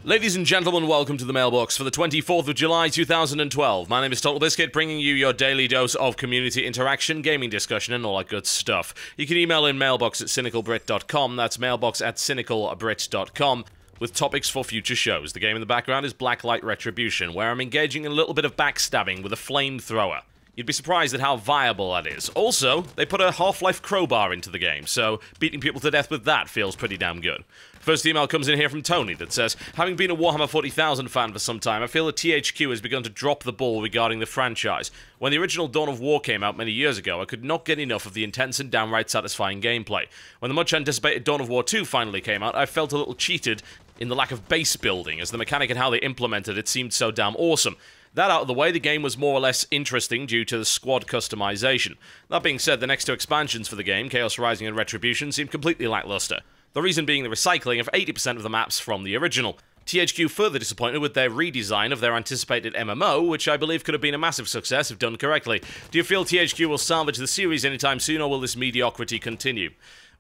Ladies and gentlemen, welcome to the Mailbox for the 24th of July 2012. My name is TotalBiscuit, bringing you your daily dose of community interaction, gaming discussion, and all that good stuff. You can email in mailbox@cynicalbrit.com, that's mailbox@cynicalbrit.com, with topics for future shows. The game in the background is Blacklight Retribution, where I'm engaging in a little bit of backstabbing with a flamethrower. You'd be surprised at how viable that is. Also, they put a Half-Life crowbar into the game, so beating people to death with that feels pretty damn good. First email comes in here from Tony that says, having been a Warhammer 40,000 fan for some time, I feel that THQ has begun to drop the ball regarding the franchise. When the original Dawn of War came out many years ago, I could not get enough of the intense and downright satisfying gameplay. When the much-anticipated Dawn of War 2 finally came out, I felt a little cheated in the lack of base building, as the mechanic and how they implemented it seemed so damn awesome. That out of the way, the game was more or less interesting due to the squad customization. That being said, the next two expansions for the game, Chaos Rising and Retribution, seemed completely lackluster. The reason being the recycling of 80% of the maps from the original. THQ further disappointed with their redesign of their anticipated MMO, which I believe could have been a massive success if done correctly. Do you feel THQ will salvage the series anytime soon, or will this mediocrity continue?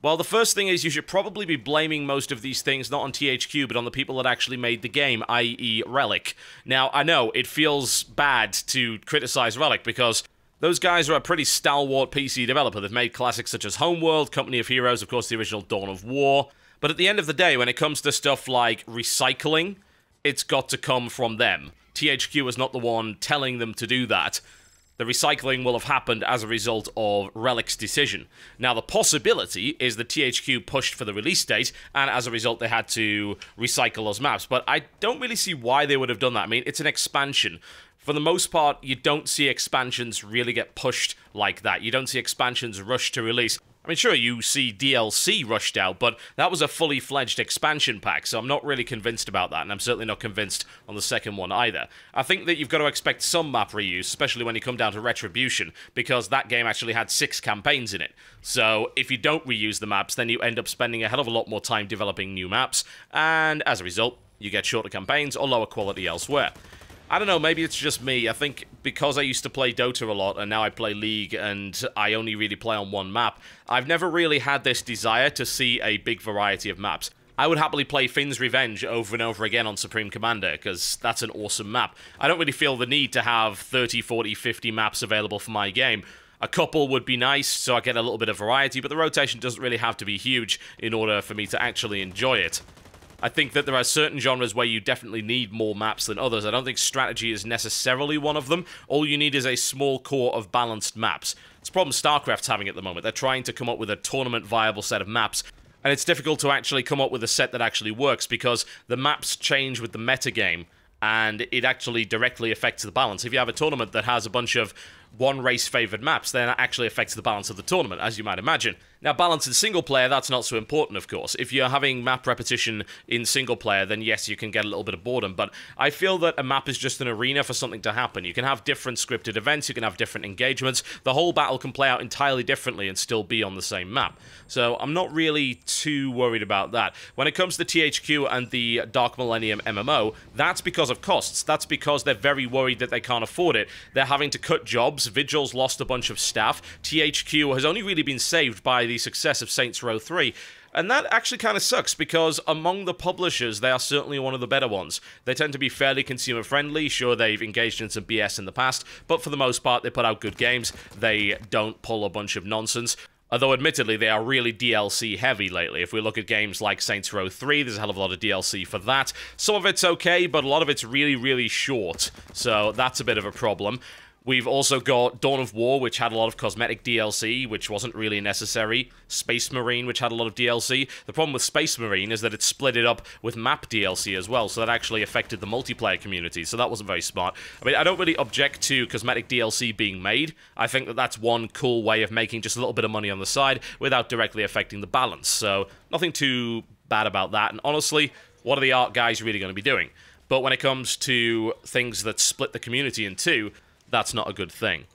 Well, the first thing is you should probably be blaming most of these things not on THQ, but on the people that actually made the game, i.e. Relic. Now, I know, it feels bad to criticize Relic, because those guys are a pretty stalwart PC developer. They've made classics such as Homeworld, Company of Heroes, of course the original Dawn of War. But at the end of the day, when it comes to stuff like recycling, it's got to come from them. THQ is not the one telling them to do that. The recycling will have happened as a result of Relic's decision. Now, the possibility is that THQ pushed for the release date, and as a result, they had to recycle those maps. But I don't really see why they would have done that. I mean, it's an expansion. For the most part, you don't see expansions really get pushed like that. You don't see expansions rushed to release. I mean, sure, you see DLC rushed out, but that was a fully fledged expansion pack, so I'm not really convinced about that, and I'm certainly not convinced on the second one either. I think that you've got to expect some map reuse, especially when you come down to Retribution, because that game actually had 6 campaigns in it. So if you don't reuse the maps, then you end up spending a hell of a lot more time developing new maps, and as a result, you get shorter campaigns or lower quality elsewhere. I don't know, maybe it's just me. I think because I used to play Dota a lot, and now I play League, and I only really play on one map, I've never really had this desire to see a big variety of maps. I would happily play Finn's Revenge over and over again on Supreme Commander, because that's an awesome map. I don't really feel the need to have 30, 40, 50 maps available for my game. A couple would be nice, so I get a little bit of variety, but the rotation doesn't really have to be huge in order for me to actually enjoy it. I think that there are certain genres where you definitely need more maps than others. I don't think strategy is necessarily one of them. All you need is a small core of balanced maps. It's a problem StarCraft's having at the moment. They're trying to come up with a tournament-viable set of maps, and it's difficult to actually come up with a set that actually works because the maps change with the metagame, and it actually directly affects the balance. If you have a tournament that has a bunch of one-race-favored maps, then that actually affects the balance of the tournament, as you might imagine. Now, balance in single-player, that's not so important, of course. If you're having map repetition in single-player, then yes, you can get a little bit of boredom, but I feel that a map is just an arena for something to happen. You can have different scripted events, you can have different engagements, the whole battle can play out entirely differently and still be on the same map. So I'm not really too worried about that. When it comes to THQ and the Dark Millennium MMO, that's because of costs. That's because they're very worried that they can't afford it. They're having to cut jobs. Vigil's lost a bunch of staff. THQ has only really been saved by the success of Saints Row 3. And that actually kind of sucks, because among the publishers, they are certainly one of the better ones. They tend to be fairly consumer-friendly. Sure, they've engaged in some BS in the past, but for the most part, they put out good games. They don't pull a bunch of nonsense. Although, admittedly, they are really DLC-heavy lately. If we look at games like Saints Row 3, there's a hell of a lot of DLC for that. Some of it's okay, but a lot of it's really, really short. So that's a bit of a problem. We've also got Dawn of War, which had a lot of cosmetic DLC, which wasn't really necessary. Space Marine, which had a lot of DLC. The problem with Space Marine is that it split it up with map DLC as well, so that actually affected the multiplayer community, so that wasn't very smart. I mean, I don't really object to cosmetic DLC being made. I think that that's one cool way of making just a little bit of money on the side without directly affecting the balance, so nothing too bad about that. And honestly, what are the art guys really going to be doing? But when it comes to things that split the community in two, that's not a good thing.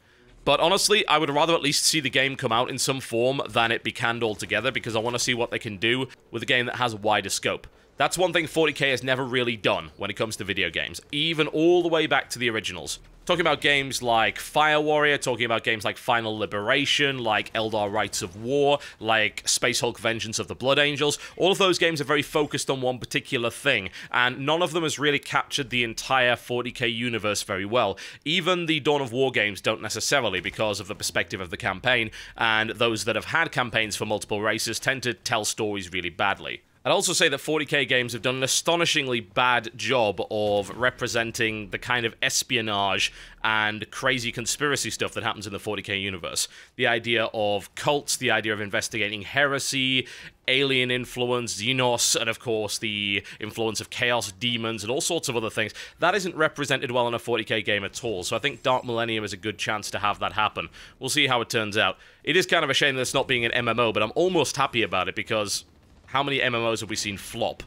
But honestly, I would rather at least see the game come out in some form than it be canned altogether, because I want to see what they can do with a game that has a wider scope. That's one thing 40k has never really done when it comes to video games, even all the way back to the originals. Talking about games like Fire Warrior, talking about games like Final Liberation, like Eldar Rights of War, like Space Hulk Vengeance of the Blood Angels, all of those games are very focused on one particular thing, and none of them has really captured the entire 40k universe very well. Even the Dawn of War games don't necessarily, because of the perspective of the campaign, and those that have had campaigns for multiple races tend to tell stories really badly. I'd also say that 40k games have done an astonishingly bad job of representing the kind of espionage and crazy conspiracy stuff that happens in the 40k universe. The idea of cults, the idea of investigating heresy, alien influence, Xenos, and of course the influence of chaos demons and all sorts of other things. That isn't represented well in a 40k game at all, so I think Dark Millennium is a good chance to have that happen. We'll see how it turns out. It is kind of a shame that it's not being an MMO, but I'm almost happy about it because how many MMOs have we seen flop?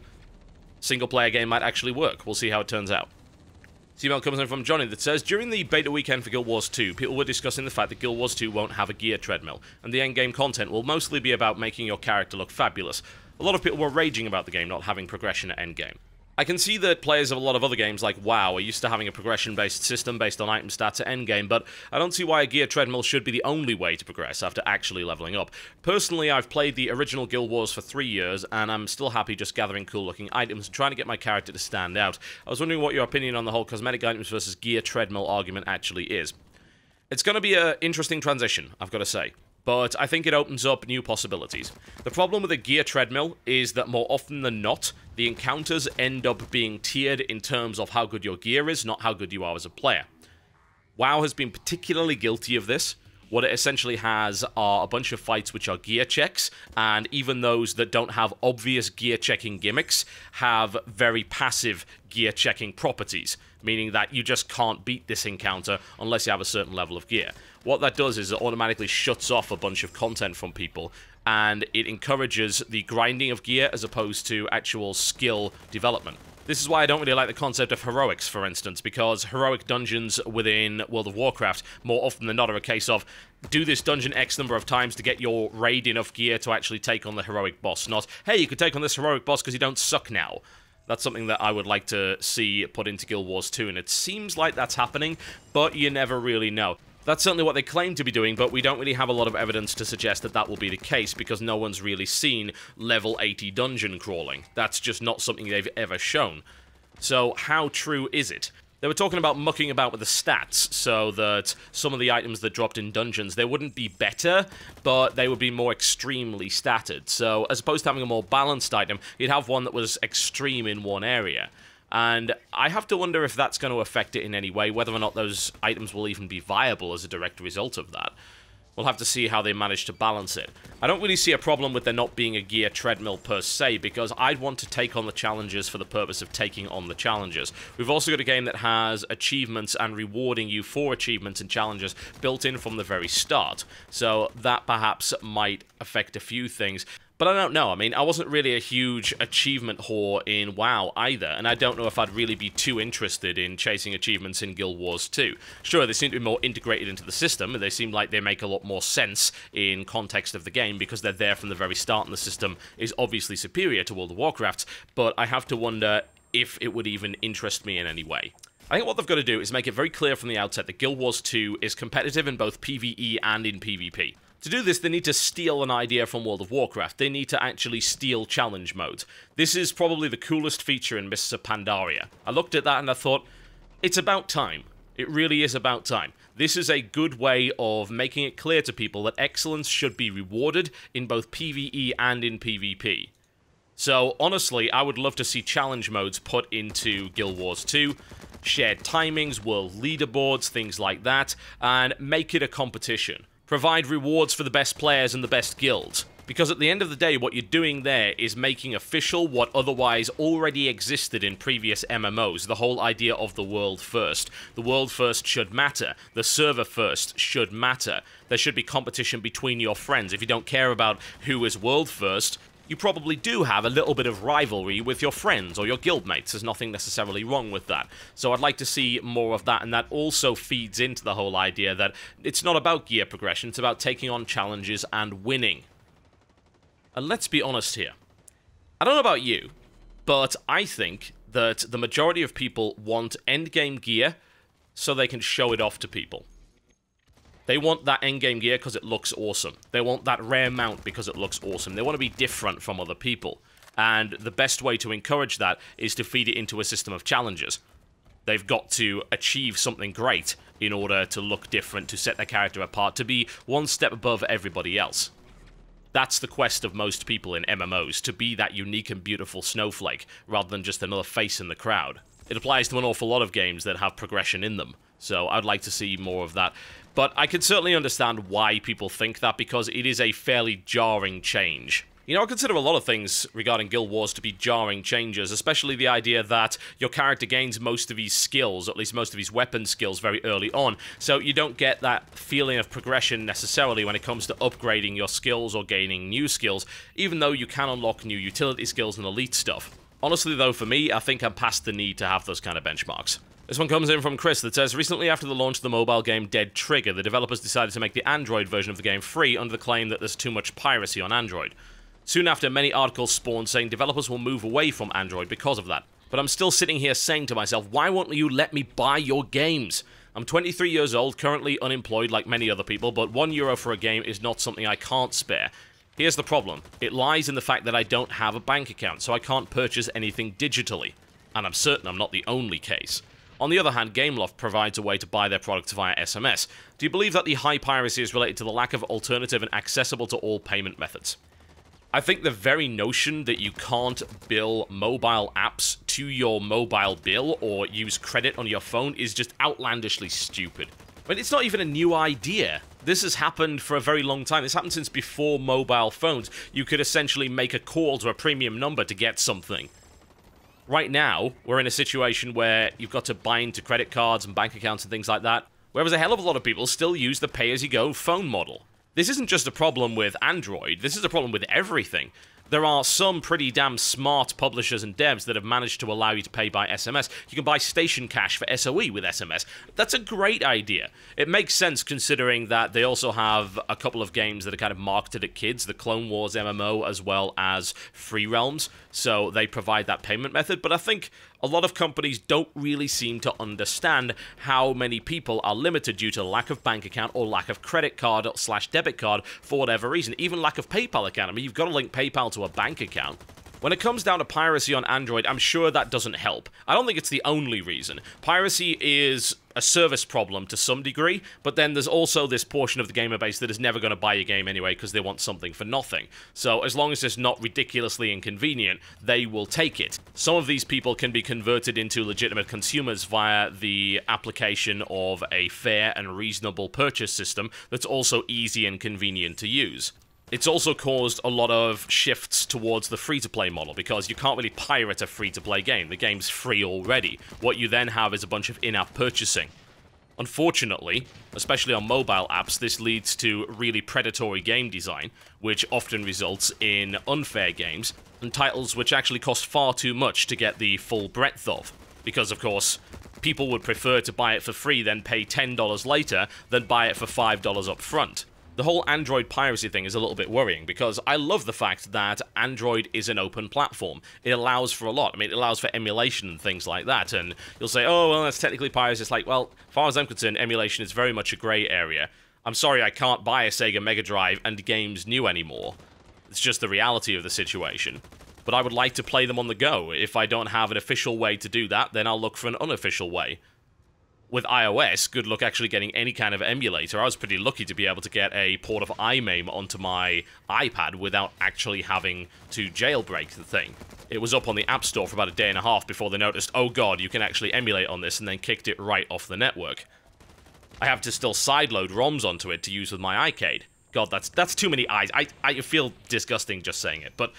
Single-player game might actually work. We'll see how it turns out. This email comes in from Johnny that says, during the beta weekend for Guild Wars 2, people were discussing the fact that Guild Wars 2 won't have a gear treadmill, and the endgame content will mostly be about making your character look fabulous. A lot of people were raging about the game not having progression at endgame. I can see that players of a lot of other games like WoW are used to having a progression-based system based on item stats at endgame, but I don't see why a gear treadmill should be the only way to progress after actually leveling up. Personally, I've played the original Guild Wars for 3 years, and I'm still happy just gathering cool-looking items and trying to get my character to stand out. I was wondering what your opinion on the whole cosmetic items versus gear treadmill argument actually is. It's going to be an interesting transition, I've got to say, but I think it opens up new possibilities. The problem with a gear treadmill is that more often than not, the encounters end up being tiered in terms of how good your gear is, not how good you are as a player. WoW has been particularly guilty of this. What it essentially has are a bunch of fights which are gear checks, and even those that don't have obvious gear checking gimmicks have very passive gear checking properties, meaning that you just can't beat this encounter unless you have a certain level of gear. What that does is it automatically shuts off a bunch of content from people, and it encourages the grinding of gear as opposed to actual skill development. This is why I don't really like the concept of heroics, for instance, because heroic dungeons within World of Warcraft, more often than not, are a case of do this dungeon X number of times to get your raid enough gear to actually take on the heroic boss, not, hey, you could take on this heroic boss because you don't suck now. That's something that I would like to see put into Guild Wars 2, and it seems like that's happening, but you never really know. That's certainly what they claim to be doing, but we don't really have a lot of evidence to suggest that that will be the case, because no one's really seen level 80 dungeon crawling. That's just not something they've ever shown. So how true is it? They were talking about mucking about with the stats, so that some of the items that dropped in dungeons, they wouldn't be better, but they would be more extremely statted. So as opposed to having a more balanced item, you'd have one that was extreme in one area. And I have to wonder if that's going to affect it in any way, whether or not those items will even be viable as a direct result of that. We'll have to see how they manage to balance it. I don't really see a problem with there not being a gear treadmill per se, because I'd want to take on the challenges for the purpose of taking on the challenges. We've also got a game that has achievements and rewarding you for achievements and challenges built in from the very start, so that perhaps might affect a few things. But I don't know. I mean, I wasn't really a huge achievement whore in WoW either, and I don't know if I'd really be too interested in chasing achievements in Guild Wars 2. Sure, they seem to be more integrated into the system, and they seem like they make a lot more sense in context of the game because they're there from the very start, and the system is obviously superior to World of Warcraft, but I have to wonder if it would even interest me in any way. I think what they've got to do is make it very clear from the outset that Guild Wars 2 is competitive in both PvE and in PvP. To do this, they need to steal an idea from World of Warcraft. They need to actually steal challenge modes. This is probably the coolest feature in Mists of Pandaria. I looked at that and I thought, it's about time. It really is about time. This is a good way of making it clear to people that excellence should be rewarded in both PvE and in PvP. So, honestly, I would love to see challenge modes put into Guild Wars 2, shared timings, world leaderboards, things like that, and make it a competition. Provide rewards for the best players and the best guilds. Because at the end of the day, what you're doing there is making official what otherwise already existed in previous MMOs, the whole idea of the world first. The world first should matter. The server first should matter. There should be competition between your friends. If you don't care about who is world first, you probably do have a little bit of rivalry with your friends or your guildmates. There's nothing necessarily wrong with that. So I'd like to see more of that, and that also feeds into the whole idea that it's not about gear progression, it's about taking on challenges and winning. And let's be honest here. I don't know about you, But I think that the majority of people want endgame gear so they can show it off to people. They want that endgame gear because it looks awesome. They want that rare mount because it looks awesome. They want to be different from other people. And the best way to encourage that is to feed it into a system of challenges. They've got to achieve something great in order to look different, to set their character apart, to be one step above everybody else. That's the quest of most people in MMOs, to be that unique and beautiful snowflake, rather than just another face in the crowd. It applies to an awful lot of games that have progression in them, so I'd like to see more of that. But I can certainly understand why people think that, because it is a fairly jarring change. You know, I consider a lot of things regarding Guild Wars to be jarring changes, especially the idea that your character gains most of his skills, or at least most of his weapon skills, very early on, so you don't get that feeling of progression necessarily when it comes to upgrading your skills or gaining new skills, even though you can unlock new utility skills and elite stuff. Honestly though, for me, I think I'm past the need to have those kind of benchmarks. This one comes in from Chris that says, recently after the launch of the mobile game Dead Trigger, the developers decided to make the Android version of the game free under the claim that there's too much piracy on Android. Soon after, many articles spawned saying developers will move away from Android because of that. But I'm still sitting here saying to myself, why won't you let me buy your games? I'm 23 years old, currently unemployed like many other people, but €1 for a game is not something I can't spare. Here's the problem. It lies in the fact that I don't have a bank account, so I can't purchase anything digitally. And I'm certain I'm not the only case. On the other hand, Gameloft provides a way to buy their products via SMS. Do you believe that the high piracy is related to the lack of alternative and accessible to all payment methods? I think the very notion that you can't bill mobile apps to your mobile bill or use credit on your phone is just outlandishly stupid. I mean, it's not even a new idea. This has happened for a very long time. This happened since before mobile phones. You could essentially make a call to a premium number to get something. Right now, we're in a situation where you've got to buy into credit cards and bank accounts and things like that, whereas a hell of a lot of people still use the pay-as-you-go phone model. This isn't just a problem with Android, this is a problem with everything. There are some pretty damn smart publishers and devs that have managed to allow you to pay by SMS. You can buy station cash for SOE with SMS. That's a great idea. It makes sense considering that they also have a couple of games that are kind of marketed at kids, the Clone Wars MMO as well as Free Realms, so they provide that payment method, but I think a lot of companies don't really seem to understand how many people are limited due to lack of bank account or lack of credit card / debit card for whatever reason. Even lack of PayPal account. I mean, you've got to link PayPal to a bank account. When it comes down to piracy on Android, I'm sure that doesn't help. I don't think it's the only reason. Piracy is a service problem to some degree, but then there's also this portion of the gamer base that is never going to buy your game anyway because they want something for nothing. So as long as it's not ridiculously inconvenient, they will take it. Some of these people can be converted into legitimate consumers via the application of a fair and reasonable purchase system that's also easy and convenient to use. It's also caused a lot of shifts towards the free-to-play model, because you can't really pirate a free-to-play game. The game's free already. What you then have is a bunch of in-app purchasing. Unfortunately, especially on mobile apps, this leads to really predatory game design, which often results in unfair games, and titles which actually cost far too much to get the full breadth of. Because, of course, people would prefer to buy it for free, then pay $10 later, than buy it for $5 up front. The whole Android piracy thing is a little bit worrying, because I love the fact that Android is an open platform. It allows for a lot. I mean, it allows for emulation and things like that, and you'll say, oh, well, that's technically piracy. It's like, well, as far as I'm concerned, emulation is very much a grey area. I'm sorry I can't buy a Sega Mega Drive and games new anymore. It's just the reality of the situation. But I would like to play them on the go. If I don't have an official way to do that, then I'll look for an unofficial way. With iOS, good luck actually getting any kind of emulator. I was pretty lucky to be able to get a port of iMaim onto my iPad without actually having to jailbreak the thing. It was up on the App Store for about a day and a half before they noticed, oh god, you can actually emulate on this, and then kicked it right off the network. I have to still sideload ROMs onto it to use with my iCade. God, that's too many eyes. I feel disgusting just saying it, but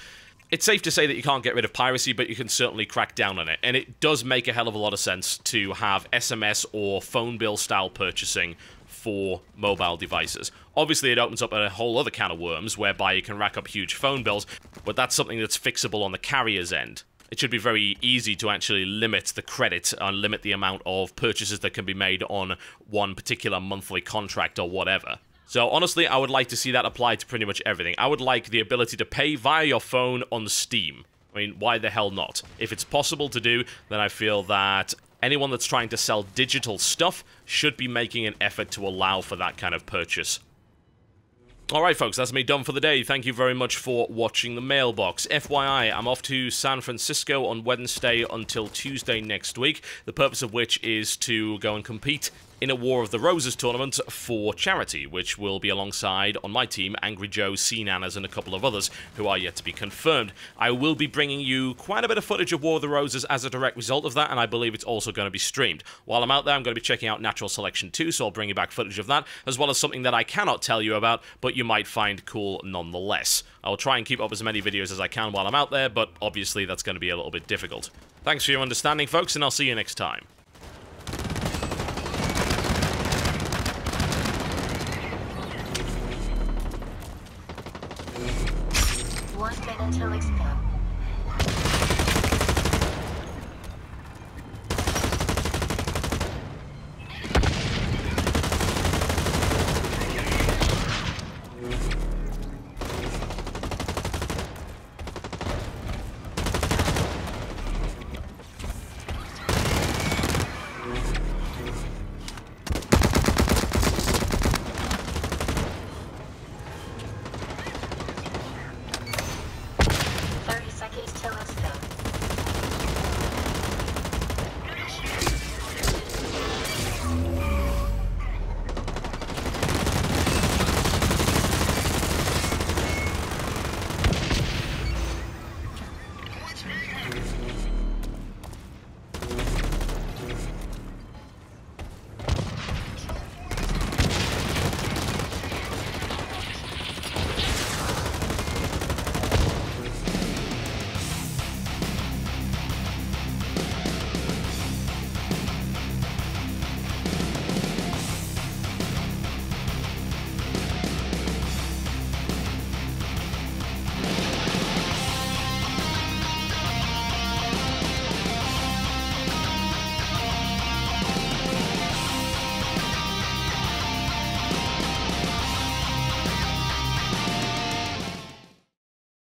it's safe to say that you can't get rid of piracy, but you can certainly crack down on it. And it does make a hell of a lot of sense to have SMS or phone bill style purchasing for mobile devices. Obviously, it opens up a whole other can of worms whereby you can rack up huge phone bills, but that's something that's fixable on the carrier's end. It should be very easy to actually limit the credit and limit the amount of purchases that can be made on one particular monthly contract or whatever. So honestly, I would like to see that applied to pretty much everything. I would like the ability to pay via your phone on Steam. I mean, why the hell not? If it's possible to do, then I feel that anyone that's trying to sell digital stuff should be making an effort to allow for that kind of purchase. Alright folks, that's me done for the day. Thank you very much for watching the Mailbox. FYI, I'm off to San Francisco on Wednesday until Tuesday next week, the purpose of which is to go and compete in a War of the Roses tournament for charity, which will be alongside, on my team, Angry Joe, C-Nanas, and a couple of others who are yet to be confirmed. I will be bringing you quite a bit of footage of War of the Roses as a direct result of that, and I believe it's also going to be streamed. While I'm out there, I'm going to be checking out Natural Selection 2, so I'll bring you back footage of that, as well as something that I cannot tell you about, but you might find cool nonetheless. I'll try and keep up as many videos as I can while I'm out there, but obviously that's going to be a little bit difficult. Thanks for your understanding, folks, and I'll see you next time. One minute till expiration.